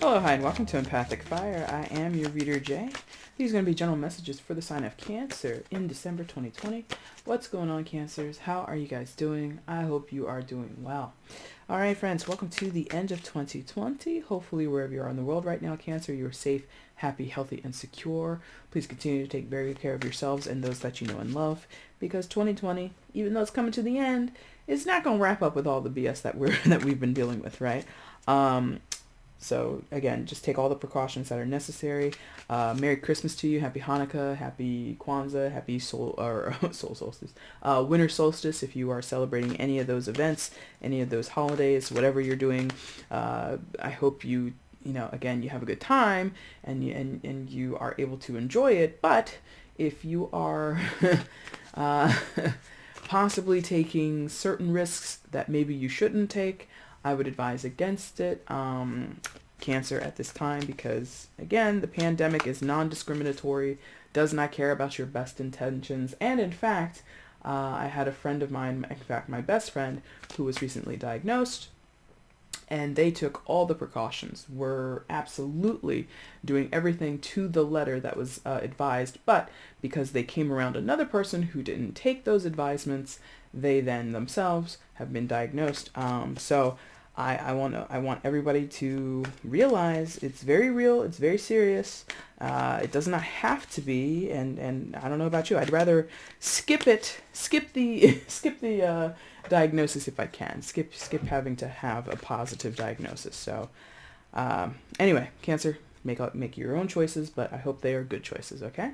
Hello, hi, and welcome to Empathic Fire. I am your reader, Jay. These are going to be general messages for the sign of Cancer in December 2020. What's going on, Cancers? How are you guys doing? I hope you are doing well. All right, friends, welcome to the end of 2020. Hopefully, wherever you are in the world right now, Cancer, you are safe, happy, healthy, and secure. Please continue to take very good care of yourselves and those that you know and love, because 2020, even though it's coming to the end, is not going to wrap up with all the BS that we've been dealing with, right? So again, just take all the precautions that are necessary. Merry Christmas to you. Happy Hanukkah. Happy Kwanzaa. Happy solar solstice. Winter solstice. If you are celebrating any of those events, any of those holidays, whatever you're doing, I hope you again, you have a good time and you are able to enjoy it. But if you are possibly taking certain risks that maybe you shouldn't take, I would advise against it, Cancer, at this time, because again, the pandemic is non-discriminatory, does not care about your best intentions. And in fact, I had a friend of mine, in fact my best friend, who was recently diagnosed, and they took all the precautions, were absolutely doing everything to the letter that was advised, but because they came around another person who didn't take those advisements, they then themselves have been diagnosed. So I want everybody to realize it's very real, it's very serious. It does not have to be, and I don't know about you, I'd rather skip the diagnosis if I can. Skip having to have a positive diagnosis. So anyway, Cancer, make your own choices, but I hope they are good choices, okay?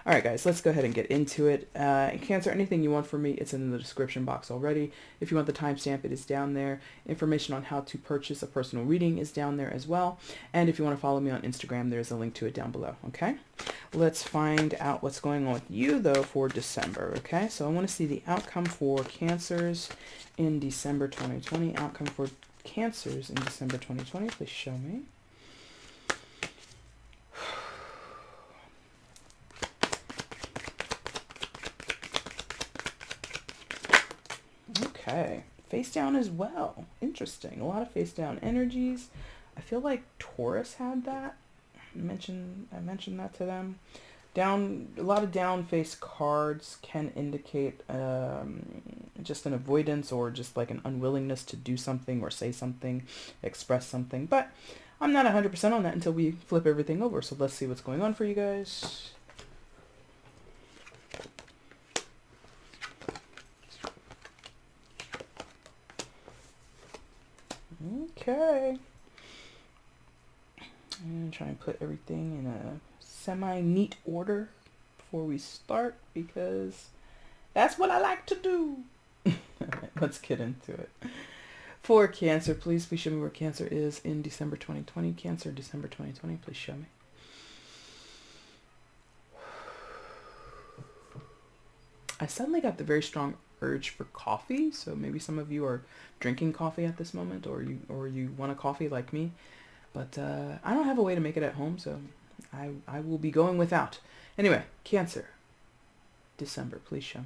All right, guys, let's go ahead and get into it. Cancer, anything you want from me, it's in the description box already. If you want the timestamp, it is down there. Information on how to purchase a personal reading is down there as well. And if you want to follow me on Instagram, there's a link to it down below, okay? Let's find out what's going on with you, though, for December, okay? So I want to see the outcome for Cancers in December 2020. Outcome for Cancers in December 2020. Please show me. Okay, face down as well. Interesting. A lot of face down energies. I feel like Taurus had that. I mentioned that to them. A lot of down face cards can indicate just an avoidance or just like an unwillingness to do something or say something, express something. But I'm not 100% on that until we flip everything over. So let's see what's going on for you guys. Okay. And try and put everything in a semi-neat order before we start, because that's what I like to do. Alright, let's get into it. For Cancer, please show me where Cancer is in December 2020. Cancer, December 2020, please show me. I suddenly got the very strong urge for coffee, so maybe some of you are drinking coffee at this moment, or you want a coffee like me, but I don't have a way to make it at home, so I will be going without. Anyway, Cancer, December, please show me.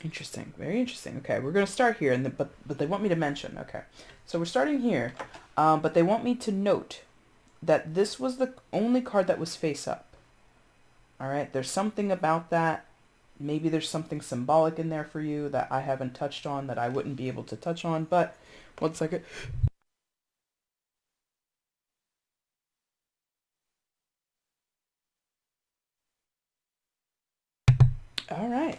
Interesting, very interesting. Okay, we're going to start here, but they want me to mention. Okay, so we're starting here, but they want me to note that this was the only card that was face up. All right, there's something about that. Maybe there's something symbolic in there for you that I haven't touched on, that I wouldn't be able to touch on. But 1 second. All right.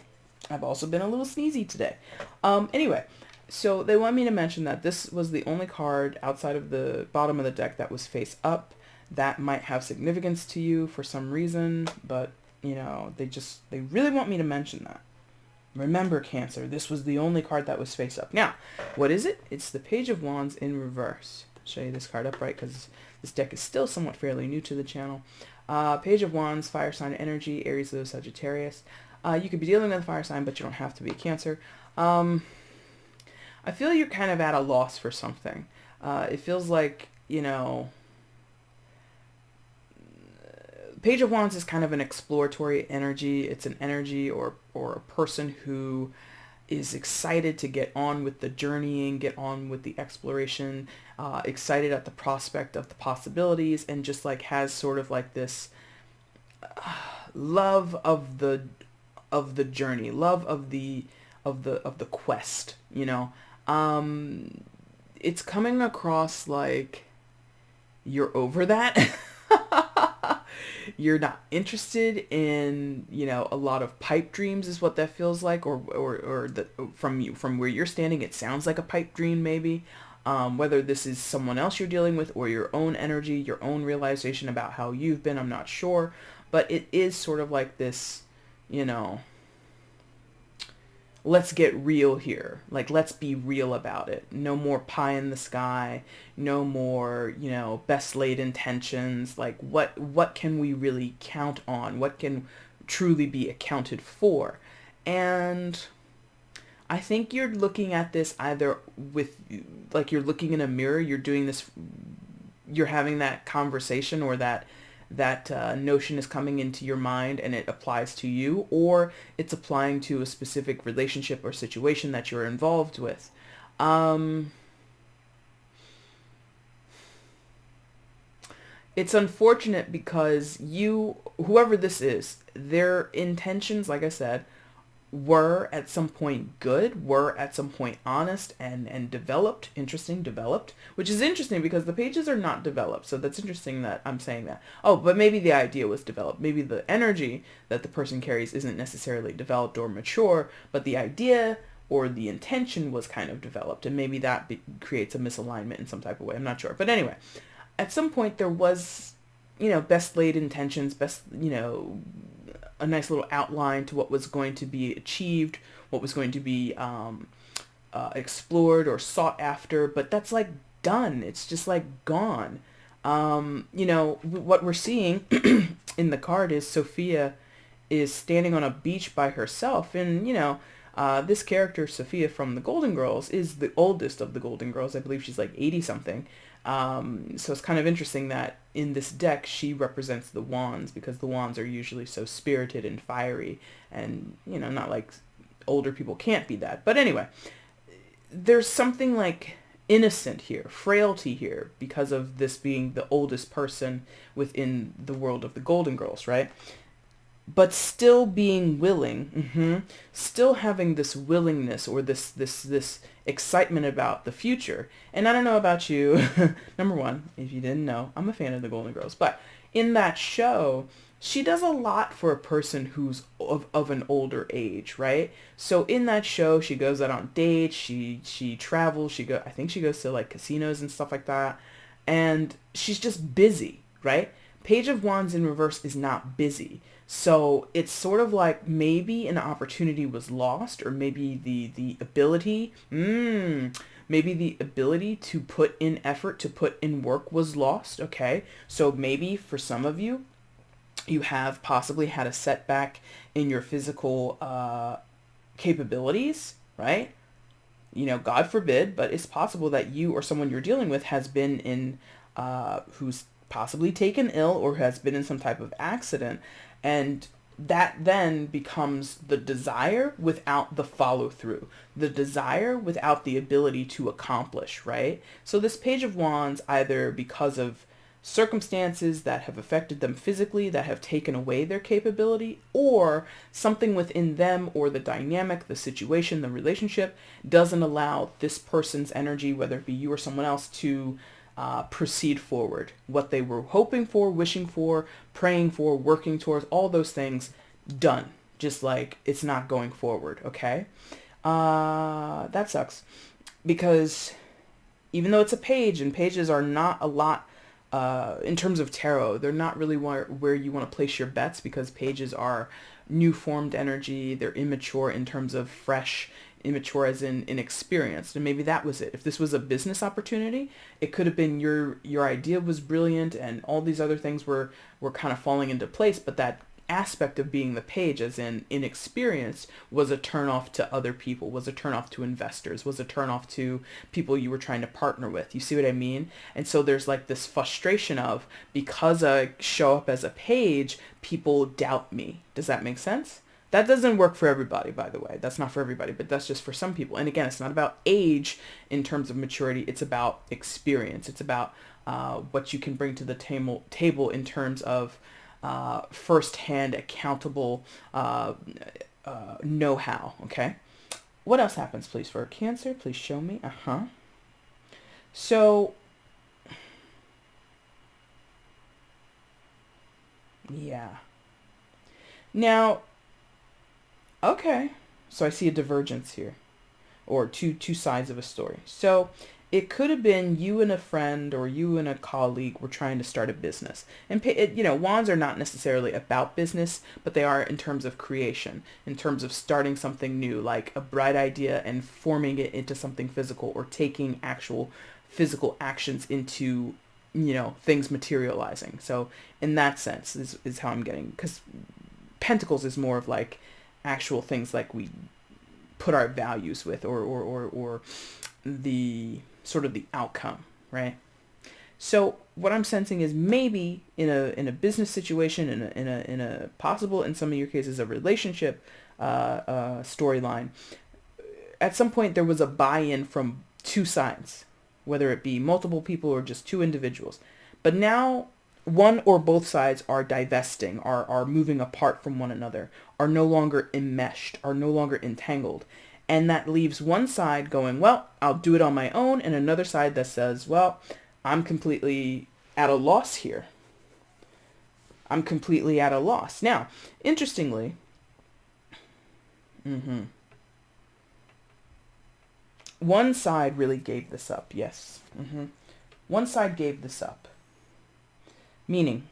I've also been a little sneezy today. Anyway, so they want me to mention that this was the only card outside of the bottom of the deck that was face up. That might have significance to you for some reason, but, you know, they really want me to mention that. Remember, Cancer, this was the only card that was face up. Now, what is it? It's the Page of Wands in reverse. I'll show you this card upright because this deck is still somewhat fairly new to the channel. Page of Wands, fire sign energy, Aries, Leo, Sagittarius. You could be dealing with a fire sign, but you don't have to be a Cancer. I feel you're kind of at a loss for something. It feels like, you know, Page of Wands is kind of an exploratory energy. It's an energy or a person who is excited to get on with the journeying, get on with the exploration, excited at the prospect of the possibilities, and just like has sort of like this love of the journey, love of the quest, you know. It's coming across like you're over that. You're not interested in, you know, a lot of pipe dreams is what that feels like, or the, from where you're standing, it sounds like a pipe dream maybe. Whether this is someone else you're dealing with or your own energy, your own realization about how you've been, I'm not sure. But it is sort of like this, you know, let's get real here. Like, let's be real about it. No more pie in the sky. No more, you know, best laid intentions. Like, what can we really count on? What can truly be accounted for? And I think you're looking at this either with, like, you're looking in a mirror, you're doing this, you're having that conversation, or that notion is coming into your mind and it applies to you, or it's applying to a specific relationship or situation that you're involved with. It's unfortunate because whoever this is, their intentions, like I said, were at some point good, were at some point honest and developed, which is interesting because the pages are not developed. So that's interesting that I'm saying that. Oh, but maybe the idea was developed. Maybe the energy that the person carries isn't necessarily developed or mature, but the idea or the intention was kind of developed, and maybe that creates a misalignment in some type of way. I'm not sure. But anyway, at some point there was, you know, best laid intentions, you know, a nice little outline to what was going to be achieved, what was going to be explored or sought after, but that's like done. It's just like gone. You know, what we're seeing in the card is Sophia is standing on a beach by herself, and, you know, this character, Sophia from the Golden Girls, is the oldest of the Golden Girls. I believe she's like 80 something. So it's kind of interesting that in this deck she represents the wands, because the wands are usually so spirited and fiery, and, you know, not like older people can't be that. But anyway, there's something like innocent here, frailty here, because of this being the oldest person within the world of the Golden Girls, right? But still being willing, still having this willingness or this excitement about the future. And I don't know about you, number one, if you didn't know, I'm a fan of the Golden Girls, but in that show, she does a lot for a person who's of an older age, right? So in that show, she goes out on dates, she travels, I think she goes to like casinos and stuff like that, and she's just busy, right? Page of Wands in reverse is not busy. So it's sort of like maybe an opportunity was lost, or maybe the ability, maybe the ability to put in effort, to put in work was lost, okay? So maybe for some of you, you have possibly had a setback in your physical capabilities, right? You know, God forbid, but it's possible that you or someone you're dealing with has been in, who's possibly taken ill or has been in some type of accident. And that then becomes the desire without the follow through, the desire without the ability to accomplish, right? So this Page of Wands, either because of circumstances that have affected them physically, that have taken away their capability, or something within them or the dynamic, the situation, the relationship doesn't allow this person's energy, whether it be you or someone else, to proceed forward. What they were hoping for, wishing for, praying for, working towards, all those things, done. Just like it's not going forward, okay? That sucks. Because even though it's a page, and pages are not a lot, in terms of tarot, they're not really where you want to place your bets, because pages are new formed energy. They're immature in terms of fresh, immature as in inexperienced. And maybe that was it. If this was a business opportunity, it could have been your idea was brilliant and all these other things were kind of falling into place, but that aspect of being the page, as in inexperienced, was a turnoff to other people, was a turnoff to investors, was a turnoff to people you were trying to partner with. You see what I mean? And so there's like this frustration of, because I show up as a page, people doubt me. Does that make sense? That doesn't work for everybody, by the way. That's not for everybody, but that's just for some people. And again, it's not about age in terms of maturity. It's about experience. It's about what you can bring to the table in terms of first-hand accountable know-how, okay? What else happens, please, for Cancer? Please show me. So, yeah. Now, okay. So I see a divergence here, or two sides of a story. So it could have been you and a friend or you and a colleague were trying to start a business. And, wands are not necessarily about business, but they are in terms of creation, in terms of starting something new, like a bright idea and forming it into something physical, or taking actual physical actions into, things materializing. So in that sense is how I'm getting, because Pentacles is more of like actual things like we put our values with, or the sort of the outcome, right? So what I'm sensing is maybe in a business situation, in a possible, in some of your cases, a relationship storyline, at some point there was a buy-in from two sides, whether it be multiple people or just two individuals. But now one or both sides are divesting, are moving apart from one another, are no longer enmeshed, are no longer entangled. And that leaves one side going, well, I'll do it on my own, and another side that says, well, I'm completely at a loss here. I'm completely at a loss. Now, interestingly, one side really gave this up, yes. One side gave this up. Meaning,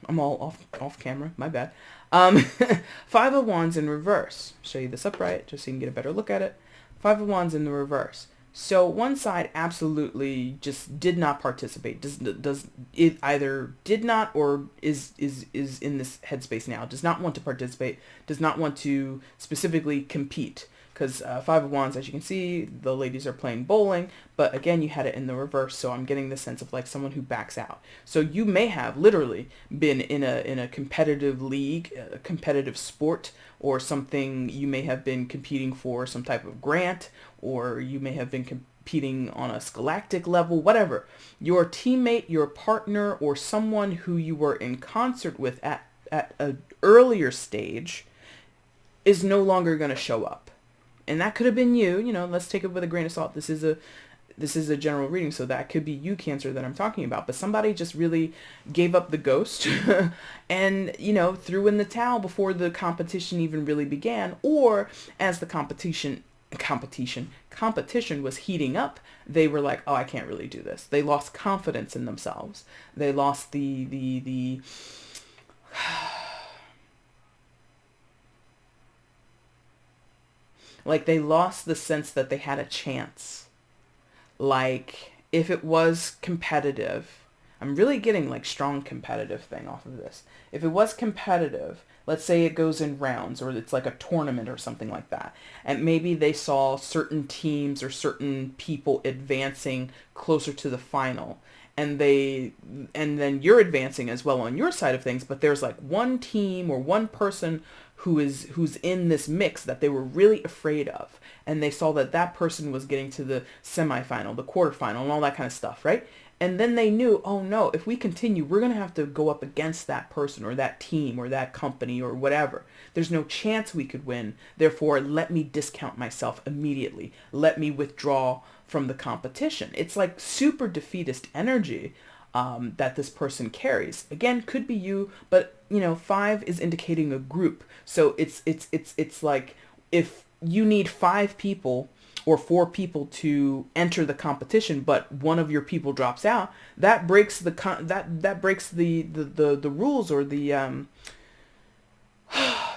I'm all off camera, my bad. Five of Wands in reverse. Show you this upright just so you can get a better look at it. Five of Wands in the reverse. So one side absolutely just did not participate. Does it either did not or is in this headspace now. Does not want to participate. Does not want to specifically compete. Because Five of Wands, as you can see, the ladies are playing bowling. But again, you had it in the reverse. So I'm getting the sense of like someone who backs out. So you may have literally been in a competitive league, a competitive sport, or something. You may have been competing for some type of grant, or you may have been competing on a scholastic level, whatever. Your teammate, your partner, or someone who you were in concert with at an earlier stage is no longer going to show up. And that could have been you, let's take it with a grain of salt. This is a general reading, so that could be you, Cancer, that I'm talking about. But somebody just really gave up the ghost and, threw in the towel before the competition even really began. Or as the competition was heating up, they were like, oh, I can't really do this. They lost confidence in themselves. They lost the like they lost the sense that they had a chance. Like if it was competitive, I'm really getting like strong competitive thing off of this. If it was competitive, let's say it goes in rounds or it's like a tournament or something like that. And maybe they saw certain teams or certain people advancing closer to the final. And then you're advancing as well on your side of things, but there's like one team or one person who's in this mix that they were really afraid of, and they saw that person was getting to the semifinal, the quarterfinal, and all that kind of stuff, right? And then they knew, oh no, if we continue, we're going to have to go up against that person or that team or that company or whatever. There's no chance we could win. Therefore, let me discount myself immediately. Let me withdraw from the competition. It's like super defeatist energy that this person carries. Again, could be you, but five is indicating a group. So it's like if you need 5 people or 4 people to enter the competition, but one of your people drops out, that breaks the rules or the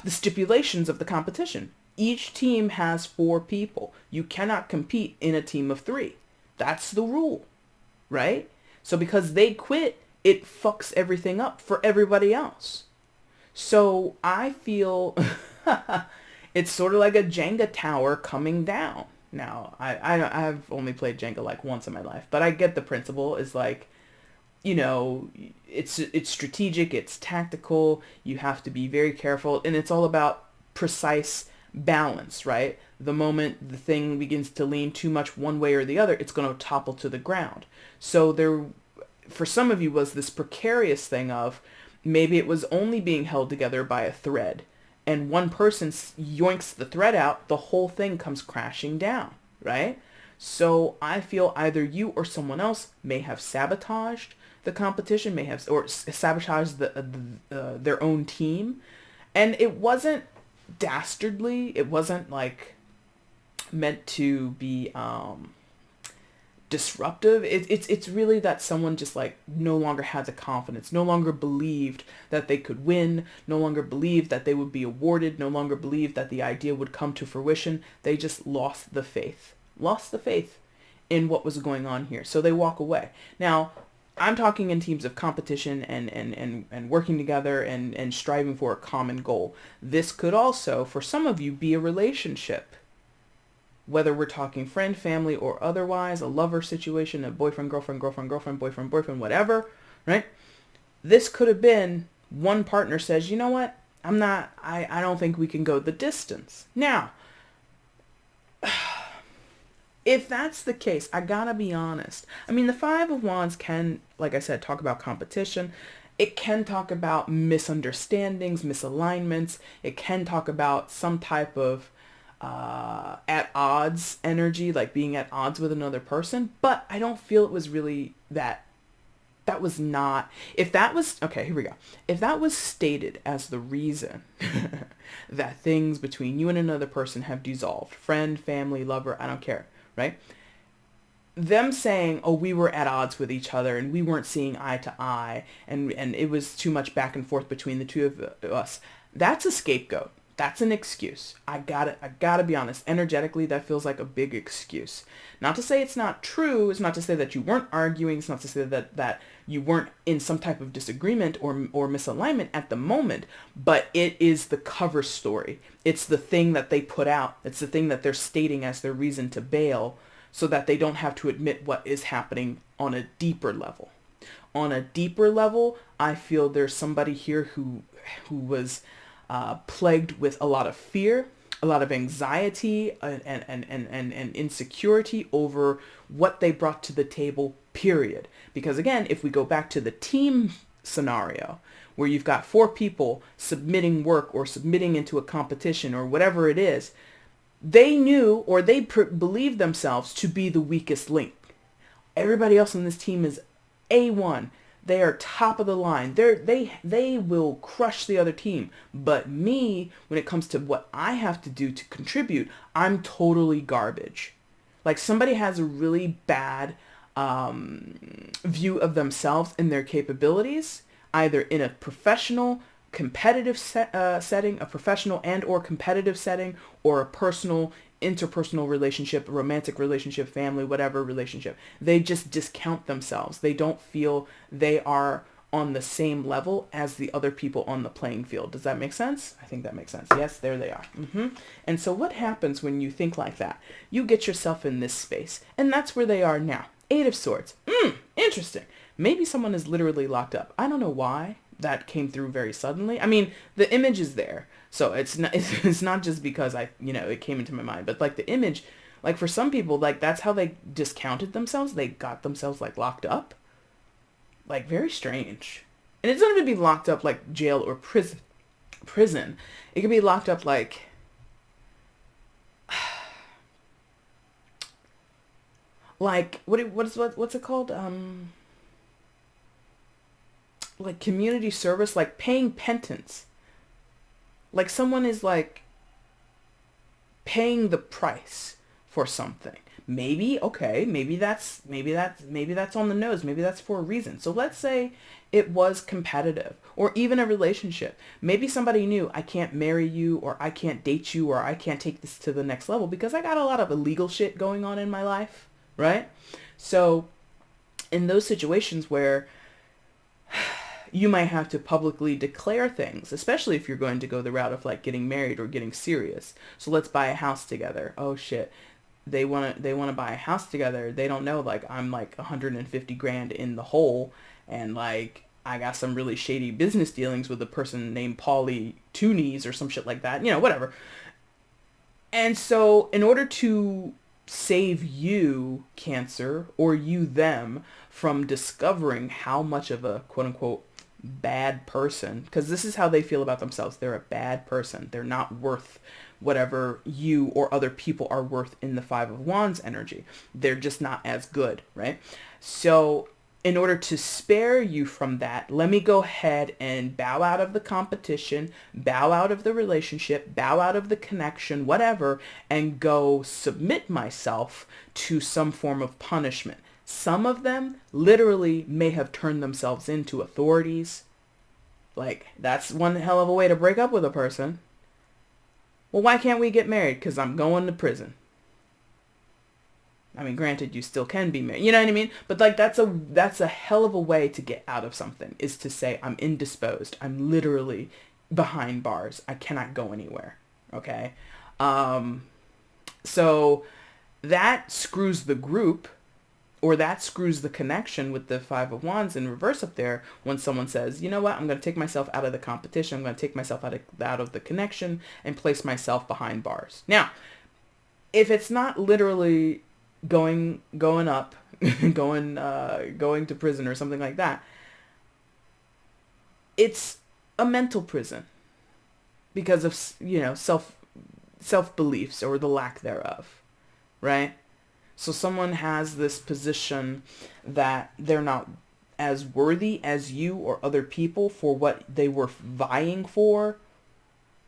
stipulations of the competition. Each team has 4 people. You cannot compete in a team of 3. That's the rule, right? So because they quit, it fucks everything up for everybody else. So I feel it's sort of like a Jenga tower coming down. Now, I've only played Jenga like once in my life, but I get the principle. Is like, you know, it's strategic, it's tactical. You have to be very careful, and it's all about precise balance, right? The moment the thing begins to lean too much one way or the other, it's going to topple to the ground. So there, for some of you, was this precarious thing of maybe it was only being held together by a thread, and one person yoinks the thread out, the whole thing comes crashing down, right? So I feel either you or someone else may have sabotaged the competition, may have or sabotaged their own team, and it wasn't dastardly. It wasn't like meant to be disruptive. It's really that someone just like no longer had the confidence, no longer believed that they could win, no longer believed that they would be awarded, no longer believed that the idea would come to fruition. They just lost the faith in what was going on here. So they walk away. Now, I'm talking in teams of competition and working together and striving for a common goal. This could also, for some of you, be a relationship. Whether we're talking friend, family, or otherwise, a lover situation, a boyfriend, girlfriend, girlfriend, girlfriend, boyfriend, boyfriend, whatever, right? This could have been one partner says, you know what? I don't think we can go the distance. Now, if that's the case, I gotta be honest. I mean, the Five of Wands can, like I said, talk about competition. It can talk about misunderstandings, misalignments. It can talk about some type of at odds energy, like being at odds with another person. But I don't feel it was really that. That was not, if that was, okay, here we go. If that was stated as the reason that things between you and another person have dissolved, friend, family, lover, I don't care, right? Them saying, oh, we were at odds with each other and we weren't seeing eye to eye and it was too much back and forth between the two of us, that's a scapegoat. That's an excuse. I gotta be honest. Energetically, that feels like a big excuse. Not to say it's not true. It's not to say that you weren't arguing. It's not to say that you weren't in some type of disagreement or misalignment at the moment. But it is the cover story. It's the thing that they put out. It's the thing that they're stating as their reason to bail, so that they don't have to admit what is happening on a deeper level. On a deeper level, I feel there's somebody here who was plagued with a lot of fear, a lot of anxiety, and insecurity over what they brought to the table, period. Because again, if we go back to the team scenario, where you've got 4 people submitting work or submitting into a competition or whatever it is, they knew or they believed themselves to be the weakest link. Everybody else on this team is A1. They are top of the line. They will crush the other team. But me, when it comes to what I have to do to contribute, I'm totally garbage. Like somebody has a really bad view of themselves and their capabilities, either in a professional, competitive setting, a professional and or competitive setting, or a personal, interpersonal relationship, romantic relationship, family, whatever relationship. They just discount themselves. They don't feel they are on the same level as the other people on the playing field. Does that make sense? I think that makes sense. Yes, there they are. And so what happens when you think like that? You get yourself in this space, and that's where they are now. 8 of Swords. Interesting. Maybe someone is literally locked up. I don't know why that came through very suddenly. I mean, the image is there. So it's not just because it came into my mind, but like the image, like for some people, like that's how they discounted themselves. They got themselves like locked up. Like very strange. And it doesn't even be locked up like jail or prison. It can be locked up like what's it called? Like community service, like paying penance. Like someone is like paying the price for something. Maybe that's on the nose. Maybe that's for a reason. So let's say it was competitive or even a relationship. Maybe somebody knew, I can't marry you, or I can't date you, or I can't take this to the next level because I got a lot of illegal shit going on in my life, right? So in those situations where you might have to publicly declare things, especially if you're going to go the route of like getting married or getting serious. So let's buy a house together. Oh shit. They want to buy a house together. They don't know like I'm like 150 grand in the hole, and like I got some really shady business dealings with a person named Paulie Two Knees or some shit like that. Whatever. And so in order to save you, Cancer, or you them, from discovering how much of a quote unquote bad person, because this is how they feel about themselves. They're a bad person. They're not worth whatever you or other people are worth in the Five of Wands energy. They're just not as good, right? So in order to spare you from that, let me go ahead and bow out of the competition, bow out of the relationship, bow out of the connection, whatever, and go submit myself to some form of punishment. Some of them literally may have turned themselves into authorities. Like, that's one hell of a way to break up with a person. Well, why can't we get married? Because I'm going to prison. I mean, granted, you still can be married. You know what I mean? But like, that's a hell of a way to get out of something, is to say, I'm indisposed. I'm literally behind bars. I cannot go anywhere. Okay? So that screws the group, or that screws the connection with the Five of Wands in reverse up there when someone says, you know what, I'm going to take myself out of the competition. I'm going to take myself out of the connection and place myself behind bars. Now, if it's not literally going up, going to prison or something like that, it's a mental prison because of, self beliefs or the lack thereof, right? So someone has this position that they're not as worthy as you or other people for what they were vying for,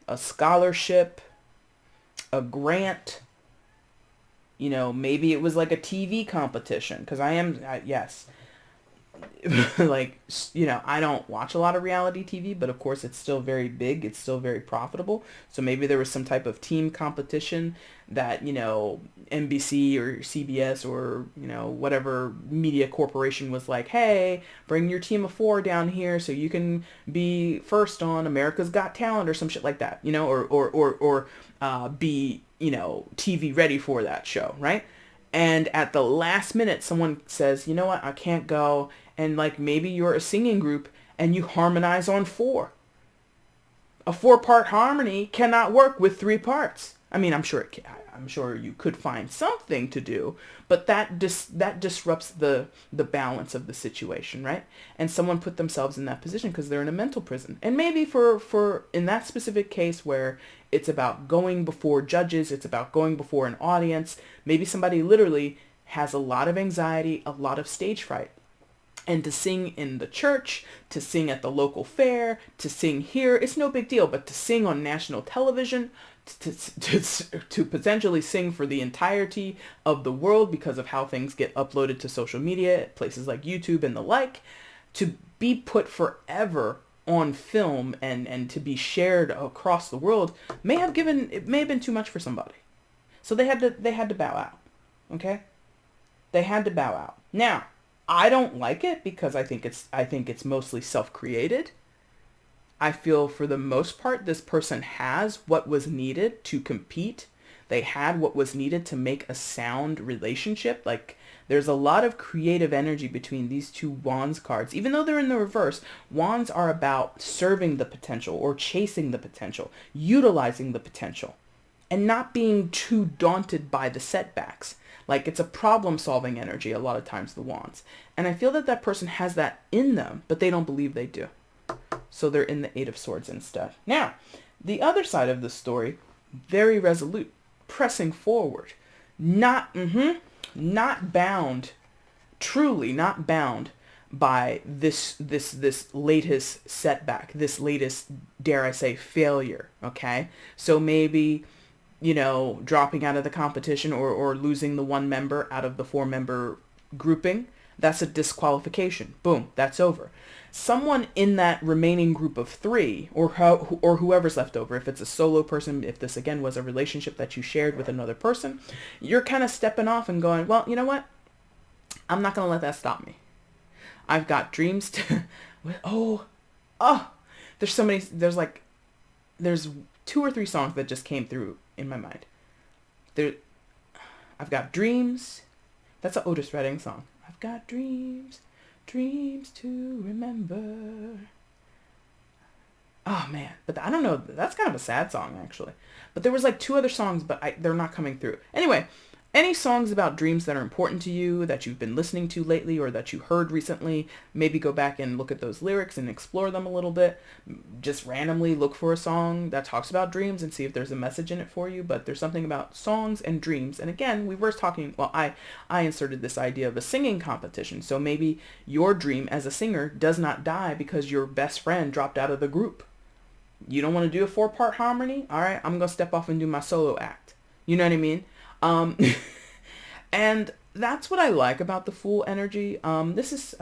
a scholarship, a grant, maybe it was like a TV competition, because yes, like, I don't watch a lot of reality TV, but of course it's still very big. It's still very profitable. So maybe there was some type of team competition that, NBC or CBS or, whatever media corporation was like, hey, bring your team of 4 down here so you can be first on America's Got Talent or some shit like that, or be, TV ready for that show, right? And at the last minute, someone says, you know what, I can't go. And like, maybe you're a singing group and you harmonize on 4. A 4-part harmony cannot work with 3 parts. I mean, I'm sure you could find something to do, but that disrupts the balance of the situation, right? And someone put themselves in that position because they're in a mental prison. And maybe for in that specific case where it's about going before judges, it's about going before an audience, maybe somebody literally has a lot of anxiety, a lot of stage fright. And to sing in the church, to sing at the local fair, to sing here, it's no big deal. But to sing on national television, to potentially sing for the entirety of the world because of how things get uploaded to social media, places like YouTube and the like, to be put forever on film and to be shared across the world may have been too much for somebody. So they had to bow out. Okay? They had to bow out. Now, I don't like it because I think it's mostly self-created. I feel for the most part this person has what was needed to compete. They had what was needed to make a sound relationship. Like, there's a lot of creative energy between these 2 Wands cards. Even though they're in the reverse, Wands are about serving the potential or chasing the potential, utilizing the potential, and not being too daunted by the setbacks. Like, it's a problem-solving energy a lot of times, the Wands. And I feel that person has that in them, but they don't believe they do. So they're in the 8 of Swords instead. Now, the other side of the story, very resolute, pressing forward, not bound, truly not bound by this latest setback, this latest, dare I say, failure, okay? So maybe, dropping out of the competition or losing the 1 member out of the 4-member grouping, that's a disqualification. Boom, that's over. Someone in that remaining group of 3, or whoever's left over, if it's a solo person, if this again was a relationship that you shared with another person, you're kind of stepping off and going, well, you know what? I'm not going to let that stop me. I've got dreams to... Oh, Oh, there's so many. There's 2 or 3 songs that just came through in my mind. There, I've got Dreams. That's an Otis Redding song. I've got dreams, dreams to remember. Oh man, but I don't know. That's kind of a sad song actually. But there was like 2 other songs, but they're not coming through. Anyway, any songs about dreams that are important to you that you've been listening to lately or that you heard recently, maybe go back and look at those lyrics and explore them a little bit. Just randomly look for a song that talks about dreams and see if there's a message in it for you. But there's something about songs and dreams. And again, we were talking, well, I inserted this idea of a singing competition. So maybe your dream as a singer does not die because your best friend dropped out of the group. You don't want to do a 4-part harmony? All right, I'm going to step off and do my solo act. You know what I mean? And that's what I like about the Fool energy. This is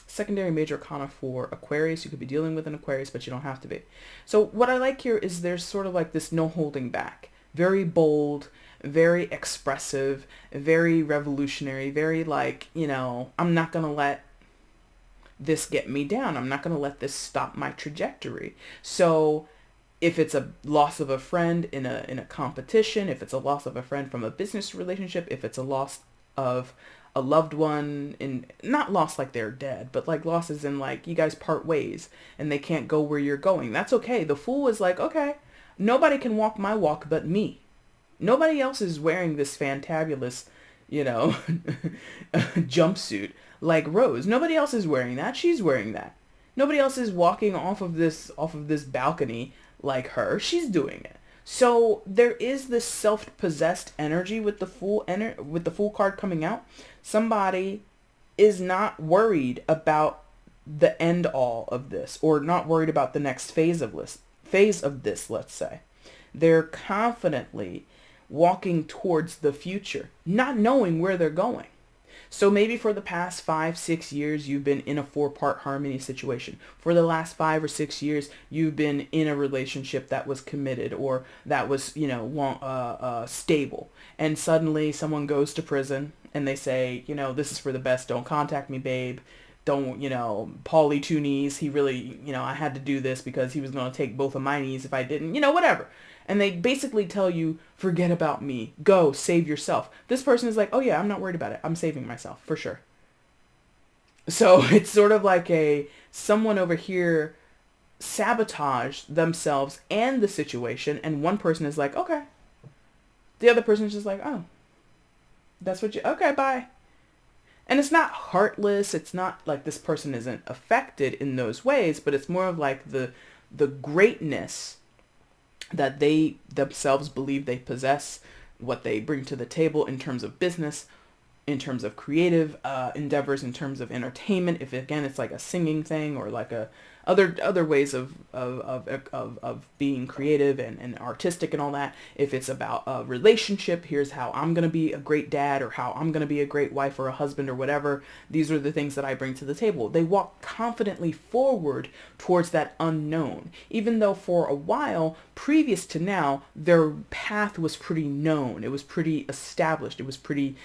secondary major arcana for Aquarius. You could be dealing with an Aquarius, but you don't have to be. So what I like here is there's sort of like this no holding back. Very bold, very expressive, very revolutionary, very like, I'm not going to let this get me down. I'm not going to let this stop my trajectory. So if it's a loss of a friend in a competition, if it's a loss of a friend from a business relationship, if it's a loss of a loved one, in not loss like they're dead, but like losses in like you guys part ways and they can't go where you're going, that's okay. The Fool is like, okay, nobody can walk my walk but me. Nobody else is wearing this fantabulous, jumpsuit like Rose. Nobody else is wearing that. She's wearing that. Nobody else is walking off of this balcony like her. She's doing it. So there is this self-possessed energy with the Fool card coming out. Somebody is not worried about the end all of this, or not worried about the next phase of this, let's say. They're confidently walking towards the future, not knowing where they're going. So maybe for the past 5-6 years, you've been in a 4-part harmony situation. For the last 5 or 6 years, you've been in a relationship that was committed or that was, stable. And suddenly someone goes to prison and they say, this is for the best. Don't contact me, babe. Don't, Paulie 2 knees. He really, I had to do this because he was going to take both of my knees if I didn't, whatever. And they basically tell you, forget about me. Go, save yourself. This person is like, oh yeah, I'm not worried about it. I'm saving myself, for sure. So it's sort of like someone over here sabotaged themselves and the situation, and one person is like, okay. The other person is just like, oh, that's what okay, bye. And it's not heartless. It's not like this person isn't affected in those ways, but it's more of like the greatness that they themselves believe they possess, what they bring to the table in terms of business, in terms of creative endeavors, in terms of entertainment. If again it's like a singing thing or like other ways of being creative and artistic and all that. If it's about a relationship, here's how I'm gonna be a great dad or how I'm gonna be a great wife or a husband or whatever. These are the things that I bring to the table. They walk confidently forward towards that unknown, even though for a while previous to now their path was pretty known. It was pretty established. It was pretty,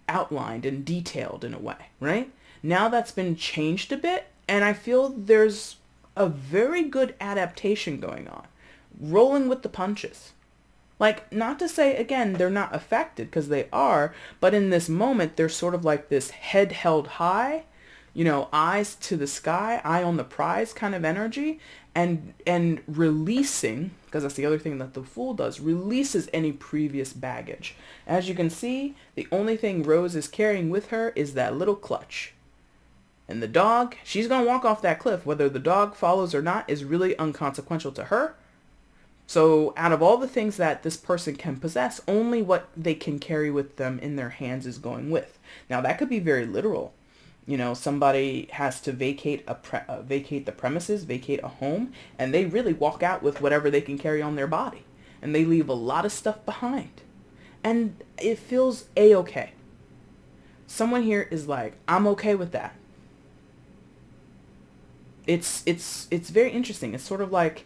outlined and detailed in a way, right? Now that's been changed a bit. And I feel there's a very good adaptation going on. Rolling with the punches. Like, not to say, again, they're not affected, because they are. But in this moment, they're sort of like this head held high, eyes to the sky, eye on the prize kind of energy. And releasing, because that's the other thing that the Fool does, releases any previous baggage. As you can see, the only thing Rose is carrying with her is that little clutch. And the dog, she's going to walk off that cliff. Whether the dog follows or not is really unconsequential to her. So out of all the things that this person can possess, only what they can carry with them in their hands is going with. Now that could be very literal. Somebody has to vacate the premises, vacate a home, and they really walk out with whatever they can carry on their body. And they leave a lot of stuff behind. And it feels a-okay. Someone here is like, I'm okay with that. It's very interesting. It's sort of like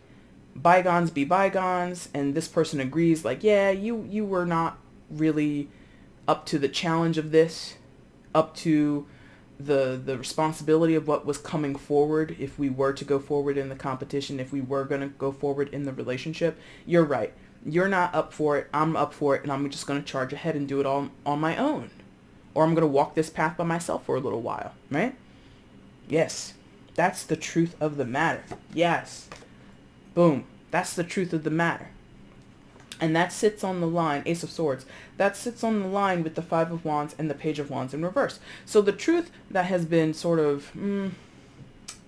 bygones be bygones, and this person agrees like, yeah, you were not really up to the challenge of this, up to the responsibility of what was coming forward if we were to go forward in the competition, if we were going to go forward in the relationship. You're right. You're not up for it. I'm up for it, and I'm just going to charge ahead and do it all on my own. Or I'm going to walk this path by myself for a little while, right? Yes. That's the truth of the matter. Yes. Boom. That's the truth of the matter. And that sits on the line, Ace of Swords, that sits on the line with the Five of Wands and the Page of Wands in reverse. So the truth that has been sort of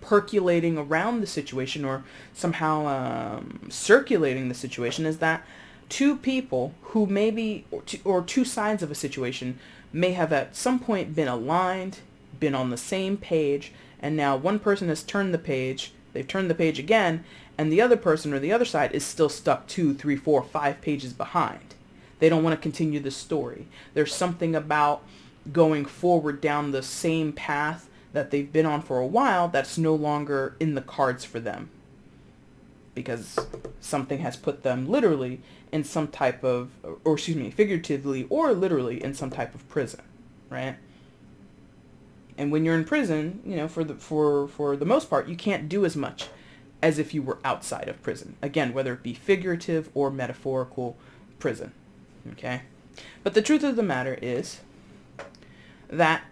percolating around the situation, or somehow circulating the situation, is that two people who maybe, or two sides of a situation, may have at some point been aligned, been on the same page, and now one person has turned the page, they've turned the page again, and the other person or the other side is still stuck 2, 3, 4, 5 pages behind. They don't want to continue the story. There's something about going forward down the same path that they've been on for a while that's no longer in the cards for them, because something has put them literally in some type of, or excuse me, figuratively or literally in some type of prison, right? And when you're in prison, you know, for the most part, you can't do as much as if you were outside of prison. Again, whether it be figurative or metaphorical prison. Okay? But the truth of the matter is that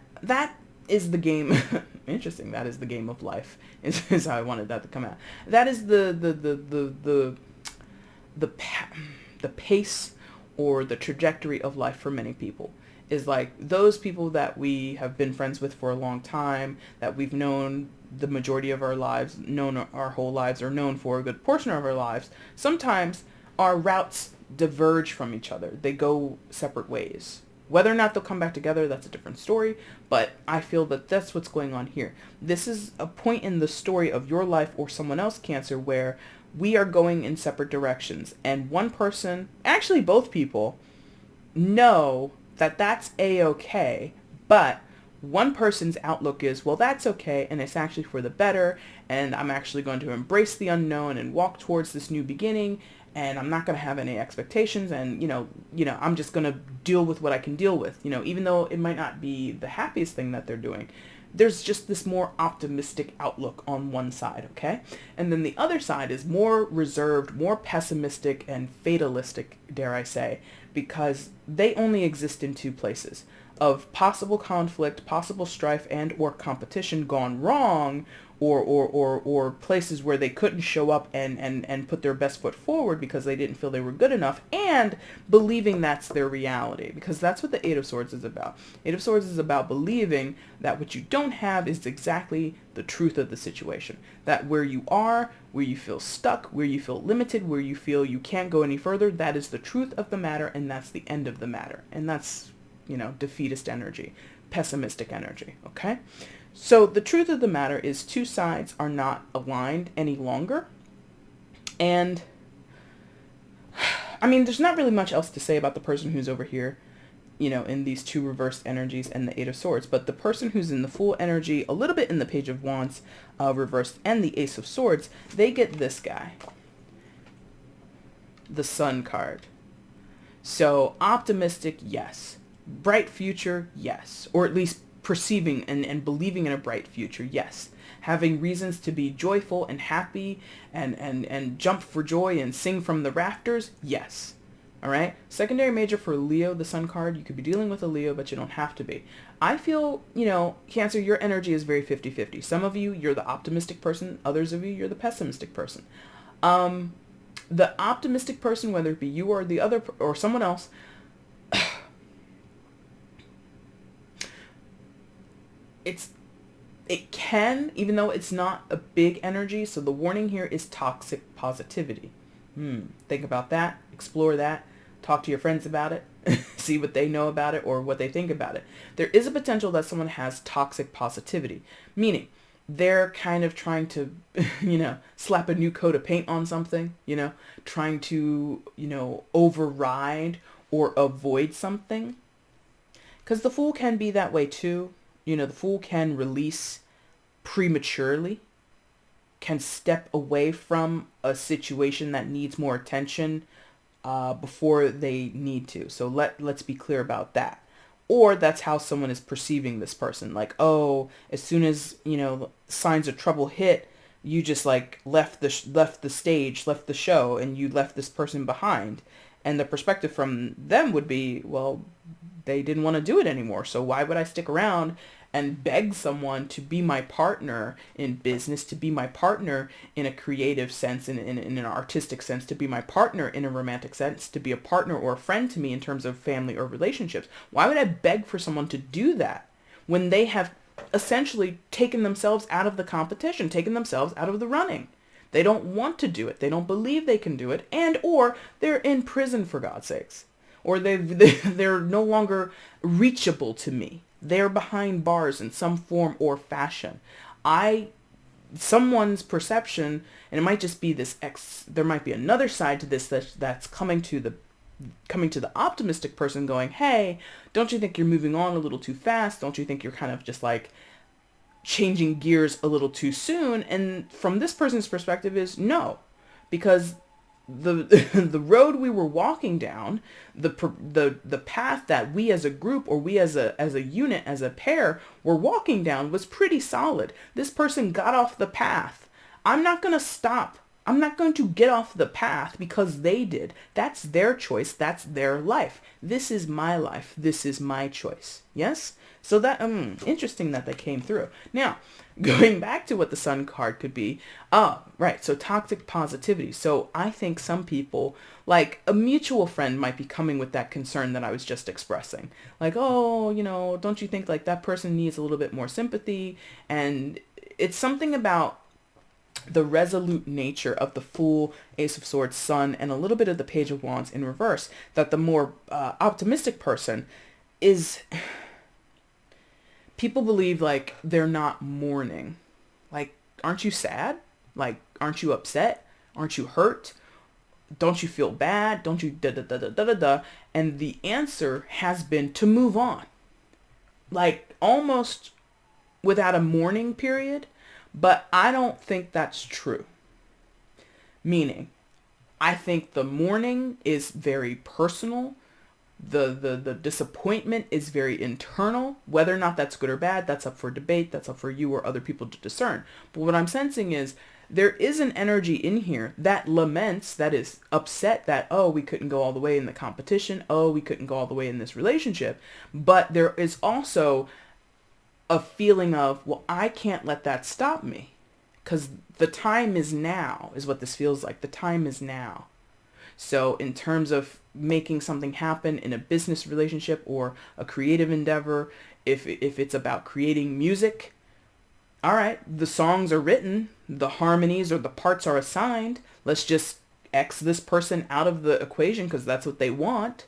is the game. Interesting. That is the game of life. Is how I wanted that to come out. That is the pace or the trajectory of life for many people. Is like those people that we have been friends with for a long time, that we've known the majority of our lives, known our whole lives, or known for a good portion of our lives. Sometimes our routes diverge from each other. They go separate ways. Whether or not they'll come back together, that's a different story, but I feel that that's what's going on here. This is a point in the story of your life or someone else, Cancer, where we are going in separate directions, and one person, actually both people, know that that's a-okay, but one person's outlook is, well, that's okay, and it's actually for the better, and I'm actually going to embrace the unknown and walk towards this new beginning, and I'm not going to have any expectations, and, you know, I'm just going to deal with what I can deal with, even though it might not be the happiest thing that they're doing. There's just this more optimistic outlook on one side, okay? And then the other side is more reserved, more pessimistic, and fatalistic, dare I say, because they only exist in two places: of possible conflict, possible strife, and or competition gone wrong, or places where they couldn't show up and put their best foot forward because they didn't feel they were good enough, and believing that's their reality, because that's what the Eight of Swords is about. Eight of Swords is about believing that what you don't have is exactly the truth of the situation. That where you are, where you feel stuck, where you feel limited, where you feel you can't go any further, that is the truth of the matter, and that's the end of the matter. And that's, defeatist energy, pessimistic energy, okay? So the truth of the matter is two sides are not aligned any longer. And, there's not really much else to say about the person who's over here, in these two reversed energies and the Eight of Swords. But the person who's in the full energy, a little bit in the Page of Wands reversed, and the Ace of Swords, they get this guy, the Sun card. So optimistic, yes. Bright future, yes. Or at least perceiving and believing in a bright future, yes. Having reasons to be joyful and happy and jump for joy and sing from the rafters, yes. All right? Secondary major for Leo, the Sun card. You could be dealing with a Leo, but you don't have to be. I feel, Cancer, your energy is very 50-50. Some of you, you're the optimistic person. Others of you, you're the pessimistic person. The optimistic person, whether it be you or the other or someone else, it can, even though it's not a big energy, so the warning here is toxic positivity. Think about that, explore that, talk to your friends about it, see what they know about it or what they think about it. There is a potential that someone has toxic positivity, meaning they're kind of trying to, slap a new coat of paint on something, trying to, override or avoid something. Because the Fool can be that way too. The Fool can release prematurely, can step away from a situation that needs more attention before they need to. So let's be clear about that. or that's how someone is perceiving this person. Like, oh, as soon as, signs of trouble hit, you just like left the stage, left the show, and you left this person behind. And the perspective from them would be, well, they didn't want to do it anymore. So why would I stick around and beg someone to be my partner in business, to be my partner in a creative sense, in an artistic sense, to be my partner in a romantic sense, to be a partner or a friend to me in terms of family or relationships? Why would I beg for someone to do that when they have essentially taken themselves out of the competition, taken themselves out of the running? They don't want to do it. They don't believe they can do it, and or they're in prison, for God's sakes, or they're no longer reachable to me. They're behind bars in some form or fashion. Someone's perception, and it might just be there might be another side to this that's coming to the optimistic person going, hey, don't you think you're moving on a little too fast? Don't you think you're kind of just like changing gears a little too soon? And from this person's perspective is no, because the road we were walking down, the path that we as a group, or we as a unit, as a pair, were walking down was pretty solid. This person got off the path. I'm not going to stop. I'm not going to get off the path because they did. That's their choice. That's their life. This is my life. This is my choice. Yes? So that, interesting that came through. Now, going back to what the Sun card could be. Right. So toxic positivity. So I think some people, like a mutual friend, might be coming with that concern that I was just expressing. Like, oh, don't you think like that person needs a little bit more sympathy? And it's something about the resolute nature of the Fool, Ace of Swords, Sun, and a little bit of the Page of Wands in reverse, that the more optimistic person is, people believe like they're not mourning. Like, aren't you sad? Like, aren't you upset? Aren't you hurt? Don't you feel bad? Don't you da da da da da da da? And the answer has been to move on. Like, almost without a mourning period. But I don't think that's true. Meaning, I think the mourning is very personal. The disappointment is very internal. Whether or not that's good or bad, that's up for debate. That's up for you or other people to discern. But what I'm sensing is there is an energy in here that laments, that is upset that, oh, we couldn't go all the way in the competition. Oh, we couldn't go all the way in this relationship. But there is also a feeling of, well, I can't let that stop me, because the time is now, is what this feels like. The time is now. So in terms of making something happen in a business relationship or a creative endeavor, if it's about creating music, all right, the songs are written, the harmonies or the parts are assigned. Let's just X this person out of the equation because that's what they want.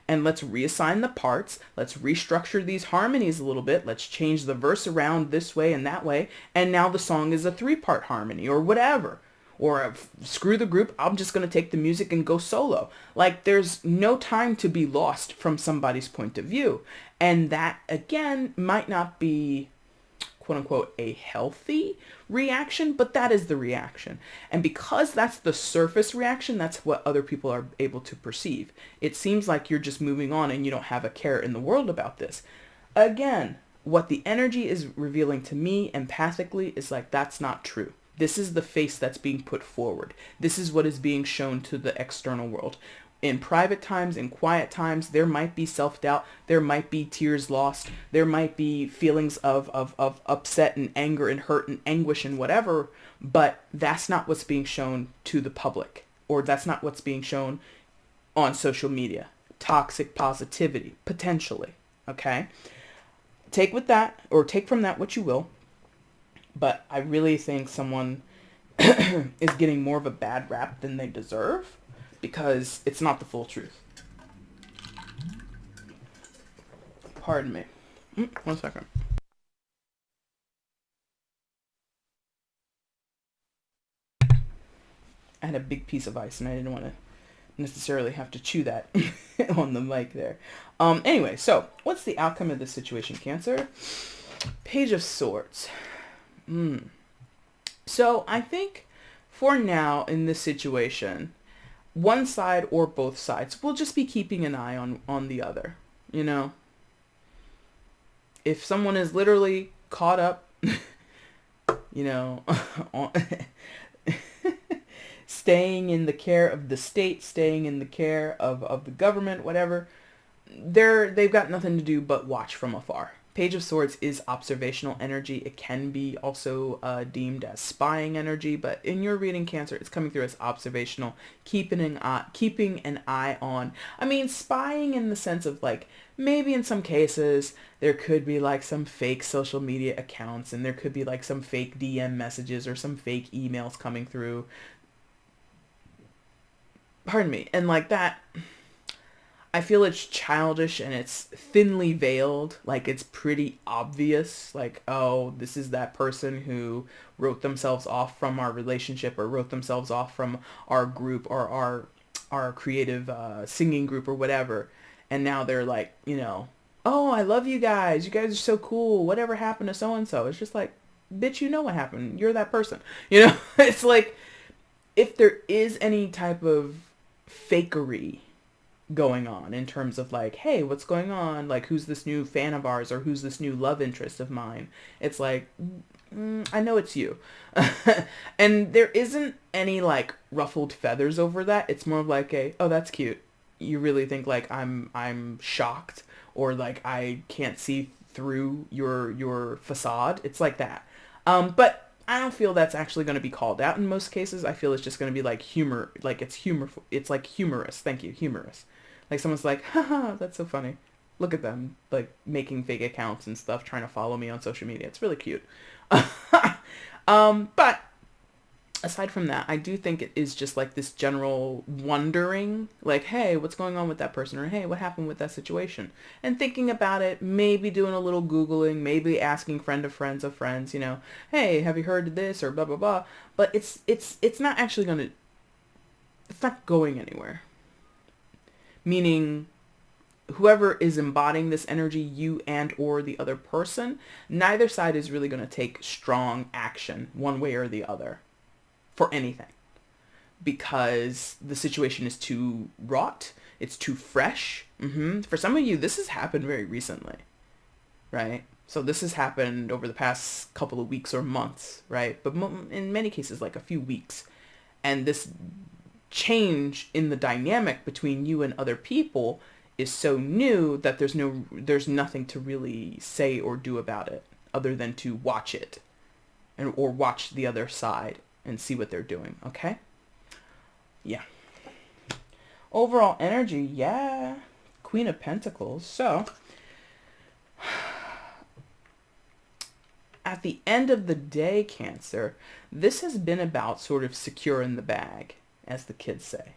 And let's reassign the parts. Let's restructure these harmonies a little bit. Let's change the verse around this way and that way. And now the song is a 3-part harmony or whatever. Or screw the group. I'm just going to take the music and go solo. Like, there's no time to be lost from somebody's point of view. And that, again, might not be, quote unquote, a healthy reaction, but that is the reaction. And because that's the surface reaction, that's what other people are able to perceive. It seems like you're just moving on and you don't have a care in the world about this. Again, what the energy is revealing to me empathically is like, that's not true. This is the face that's being put forward. This is what is being shown to the external world. In private times, in quiet times, there might be self-doubt. There might be tears lost. There might be feelings of upset and anger and hurt and anguish and whatever. But that's not what's being shown to the public. Or that's not what's being shown on social media. Toxic positivity, potentially. Okay? Take from that what you will. But I really think someone is getting more of a bad rap than they deserve, because it's not the full truth. Pardon me. 1 second. I had a big piece of ice and I didn't want to necessarily have to chew that on the mic there. Anyway, so what's the outcome of this situation, Cancer? Page of Swords. So I think for now in this situation, one side or both sides will just be keeping an eye on the other, if someone is literally caught up, you know, staying in the care of the state, staying in the care of the government, whatever, they've got nothing to do but watch from afar. Page of Swords is observational energy. It can be also deemed as spying energy, but in your reading, Cancer, it's coming through as observational, keeping an eye on. I mean, spying in the sense of like, maybe in some cases there could be like some fake social media accounts, and there could be like some fake DM messages or some fake emails coming through. Pardon me. And like that, I feel it's childish and it's thinly veiled. Like, it's pretty obvious. Like, oh, this is that person who wrote themselves off from our relationship, or wrote themselves off from our group, or our creative singing group or whatever. And now they're like, you know, oh, I love you guys. You guys are so cool. Whatever happened to so-and-so? It's just like, bitch, you know what happened. You're that person. You know, it's like, if there is any type of fakery going on in terms of like, hey, what's going on? Like, who's this new fan of ours, or who's this new love interest of mine? It's like, I know it's you. And there isn't any like ruffled feathers over that. It's more of like oh, that's cute. You really think like I'm shocked, or like I can't see through your facade? It's like that. But I don't feel that's actually going to be called out in most cases. I feel it's just going to be like humor, like it's humorful. It's like humorous. Thank you, humorous. Like someone's like, haha, that's so funny. Look at them, like making fake accounts and stuff, trying to follow me on social media. It's really cute. But aside from that, I do think it is just like this general wondering, like, hey, what's going on with that person? Or hey, what happened with that situation? And thinking about it, maybe doing a little Googling, maybe asking friend of friends of friends, you know, hey, have you heard of this, or blah, blah, blah. But it's not actually going to, it's not going anywhere. Meaning, whoever is embodying this energy, you and or the other person, neither side is really going to take strong action one way or the other for anything, because the situation is too wrought, it's too fresh. For some of you, this has happened very recently, right? So this has happened over the past couple of weeks or months, right? But in many cases, like a few weeks. And this change in the dynamic between you and other people is so new that there's nothing to really say or do about it other than to watch it, or watch the other side and see what they're doing. Okay? Yeah. Overall energy, yeah. Queen of Pentacles. So at the end of the day, Cancer, this has been about sort of securing the bag, as the kids say.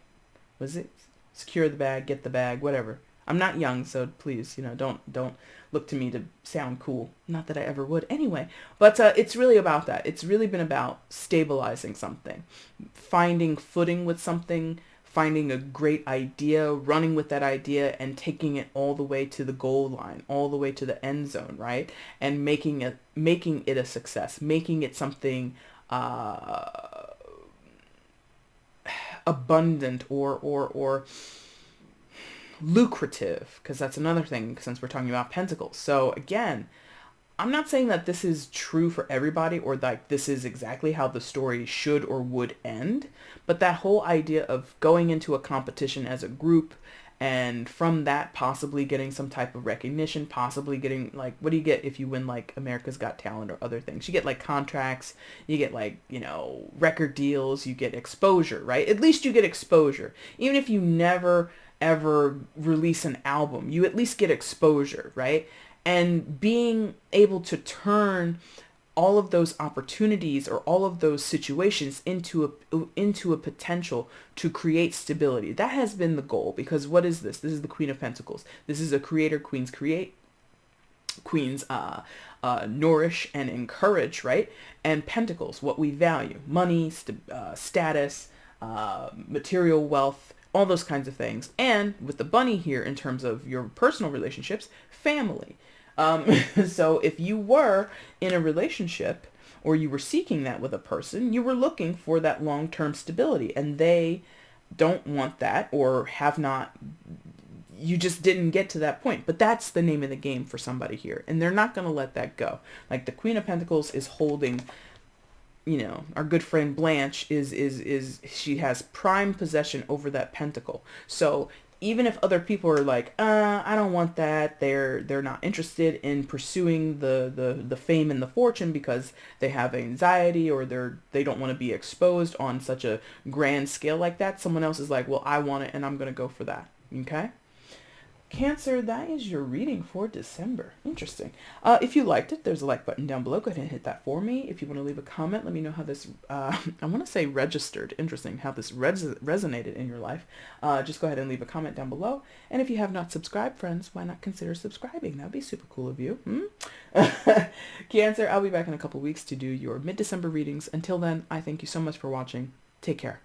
Was it secure the bag, get the bag, whatever? I'm not young, so please, you know, don't look to me to sound cool. Not that I ever would anyway. But it's really about that. It's really been about stabilizing something, finding footing with something, finding a great idea, running with that idea, and taking it all the way to the goal line, all the way to the end zone, right? And making it a success, making it something abundant or lucrative, because that's another thing, since we're talking about pentacles. So again, I'm not saying that this is true for everybody, or like this is exactly how the story should or would end, but that whole idea of going into a competition as a group, and from that possibly getting some type of recognition, possibly getting like, what do you get if you win like America's Got Talent or other things? You get like contracts, you get like, you know, record deals, you get exposure, right? At least you get exposure. Even if you never ever release an album, you at least get exposure, right? And being able to turn all of those opportunities or all of those situations into a potential to create stability. That has been the goal, because what is this? This is the Queen of Pentacles. This is a creator. Queens create. Queens nourish and encourage, right? And Pentacles, what we value: money, status, material wealth, all those kinds of things. And with the bunny here, in terms of your personal relationships, family. So if you were in a relationship, or you were seeking that with a person, you were looking for that long-term stability, and they don't want that, or have not you just didn't get to that point. But that's the name of the game for somebody here. And they're not going to let that go. Like the Queen of Pentacles is holding, you know, our good friend Blanche is she has prime possession over that pentacle. So even if other people are like, I don't want that, they're not interested in pursuing the fame and the fortune because they have anxiety, or they don't want to be exposed on such a grand scale like that. Someone else is like, well, I want it and I'm going to go for that. Okay? Cancer, that is your reading for December. Interesting. If you liked it, there's a like button down below. Go ahead and hit that for me. If you want to leave a comment, let me know how this, I want to say registered. Interesting, how this resonated in your life. Just go ahead and leave a comment down below. And if you have not subscribed, friends, why not consider subscribing? That would be super cool of you. Cancer, I'll be back in a couple weeks to do your mid-December readings. Until then, I thank you so much for watching. Take care.